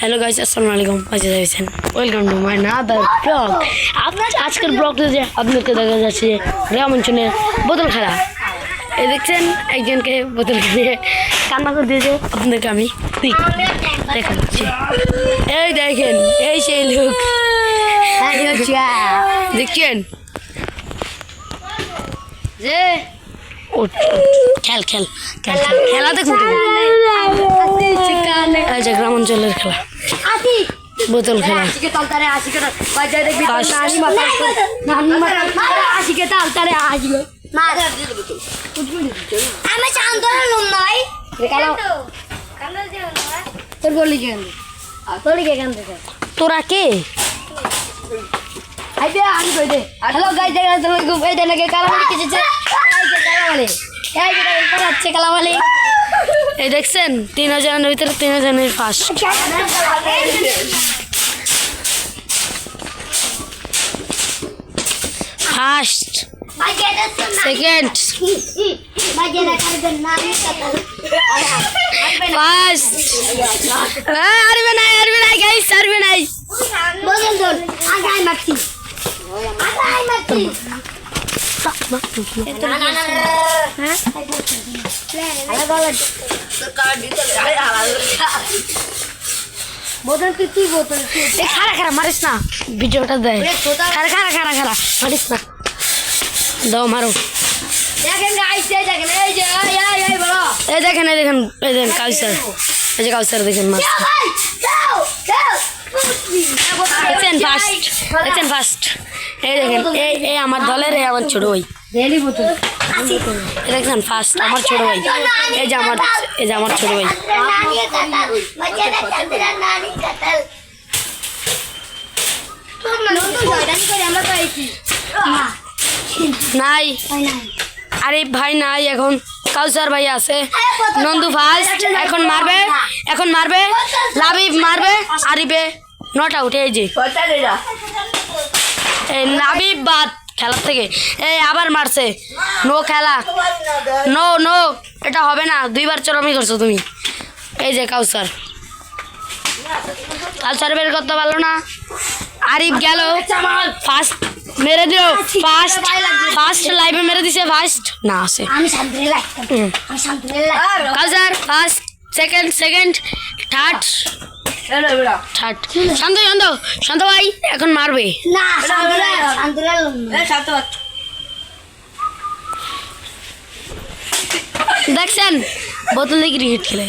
Hello guys अस्सलाम वालेकुम welcome to my another blog. আজকের ব্লগটা যে আপনাদেরকে দেখা যাচ্ছে গ্রাম অঞ্চলে বোতল খেলা। এই দেখছেন একজনকে বোতল খেলে কান্না করে দিয়েছে, আপনাদেরকে আমি দেখাচ্ছি। এই দেখেন, এই সেই লোক দেখছেন যে খেল খেল খেল খেলা দেখবো গ্রাম অঞ্চলের খেলা বোতল খেলা। তোরা কে এই দেখছেন 3000 ভিতরে 3000 ফার্স্ট। ফার্স্ট সেকেন্ড ফার্স্ট আরবে নাই গাইস, আরবে নাই খারা মারিস না, ভিডিওটা দেয় খারা মারিস না, দাও মারো। এই দেখেন কাউসার, এই যে কাউসার দেখেন মাছ দেখছেন ফার্স্ট। এই দেখেন এই আমার দলের, এই আমার ছোট ভাই দেখছেন ফার্স্ট, আমার ছোট ভাই। এই যে আমার ছোট ভাই। নাই আরিফ ভাই নাই, এখন কাউসার ভাই আছে। নন্দু ফার্স্ট, এখন মারবে লাবিব মারবে আরিফে নট আউট। এই যে লাবিব বাদ খেলার থেকে, এই আবার মারছে, নো খেলা, নো এটা হবে না, 2 বার চরমি করছো তুমি। এই যে কাউসার বের করতে পারলো না, আরিফ গেল ফার্স্ট, মেরে দিও ফার্স্ট লাইভে মেরে দিছে ফার্স্ট না আছে কাউসার ফার্স্ট সেকেন্ড থার্ড শান্ত ভাই এখন মারবে দেখছেন বোতল দিয়ে ক্রিকেট খেলে।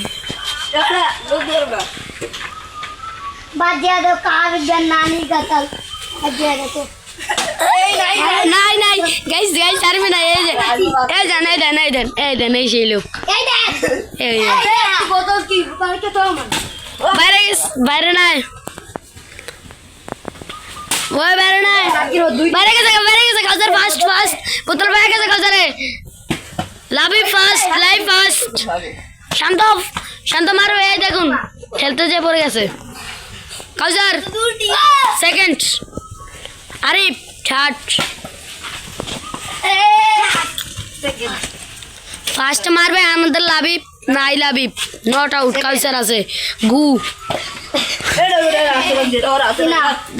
নাই গাইস আরবে না। এই দেন এই সেই লোক বাইরে নাই, ওই বাইরে গেছে কাউসার ফার্স্ট বোতল বাইরে গেছে কাউসারে, লাবিব ফার্স্ট লাইভ ফার্স্ট, শান্ত মারো। এই দেখুন খেলতে যে পড়ে গেছে কাউসার সেকেন্ড, আরিফ থার্ড, ফার্স্ট মারবে আমাদের লাবিব নট আউট। কাউসার আছে গু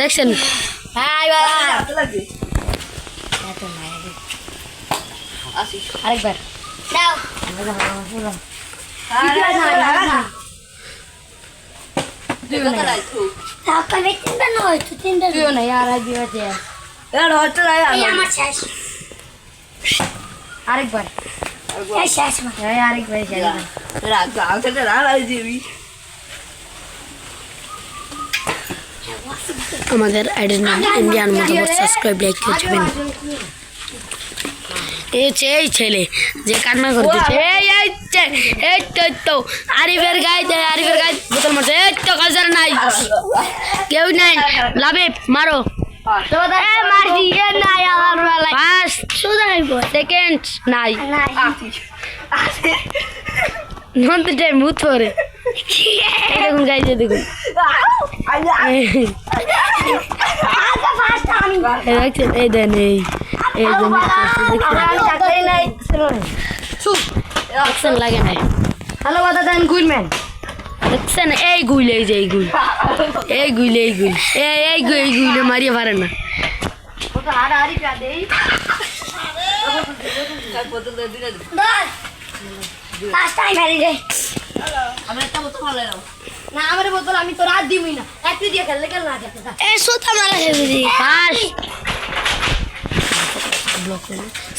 দেখছেন আরেকবার আরেকবার আমাদের আইডির নাম ইন্ডিয়ান মোটরস, সাবস্ক্রাইব লাইক করে যাবেন। এই ছেলে যে কান্না করতেছে, এই তো আরিফের গায়ে বোতল মারছে। এই তো কাউসার নাই, কেউ নাই, লাবিব মারো সেকেন্ড নাই, নন্দ টাইম ভূত পরে দেখুন গাইছে দেখুন দেখছেন। এই দেন এই দেখছেন লাগে নাই। হ্যালো দাদা দেন গুড ম্যান দেখছেন এই গুইল এই যে এই গুইলে মারিয়ে পারে না আমার বোতল আমি তো রাত দিবই না একটু দিয়ে খেললে কেন না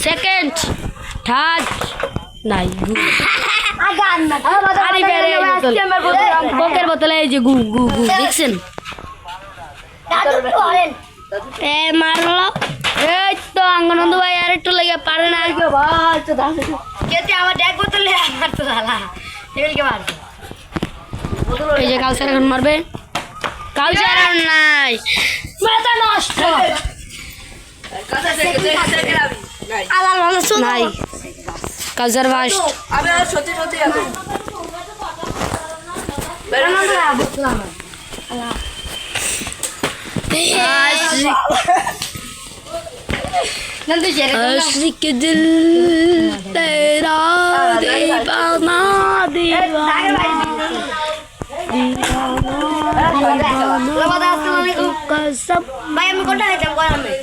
সেকেন্ড থার্ড নাই কোকের বোতলে এই যে গু দেখছেন মারলো এই তো আঙ্গনন্দ ভাই আর একটু লেগে পারে না আমার এক বোতলে মারতো দাদা মারতো এই যে কালচার এখন মারবে কালচার নাই মাথা নষ্ট নাই কালচার ফার্স্ট आशिक दिल तेरा दीवाना ভাই আমি কোনটা খাইতাম গরমে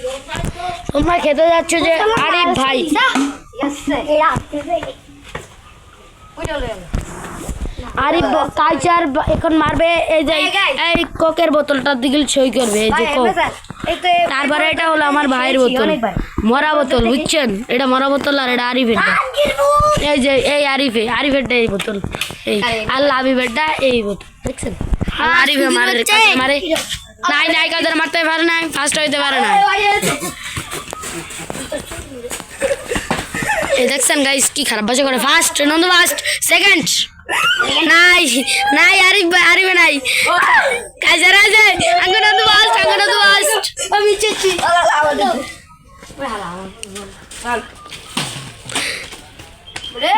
তোমরা খেতে যাচ্ছ যে আরিফ ভাই আরিফ কালচার এখন মারবে এই যে এই কোকের বোতলটার দিকে সই করবে এই যে কোক তারপরে এটা হলো আমার ভাইয়ের বোতল মরা বোতল বুঝছেন এটা মরা বোতল আর এটা আরিফের এই যে এই আরিফেরটা এই বোতল এই আল্লাহ হাবিবেরটা এই বোতল দেখছেন আরিফে মারে নাই কাদের মারতে পারে না ফার্স্ট হইতে পারে না এই দেখছেন গাইস কি খারাপ ভাষা করে ফার্স্ট নন্দ ফার্স্ট সেকেন্ড নাই আরিফে নাই কাজার আছে আঙ্গনন্দ ফার্স্ট আমি চেচ্ছি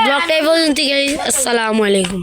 ব্লগটাই পর্যন্ত গাইস আসসালামু আলাইকুম।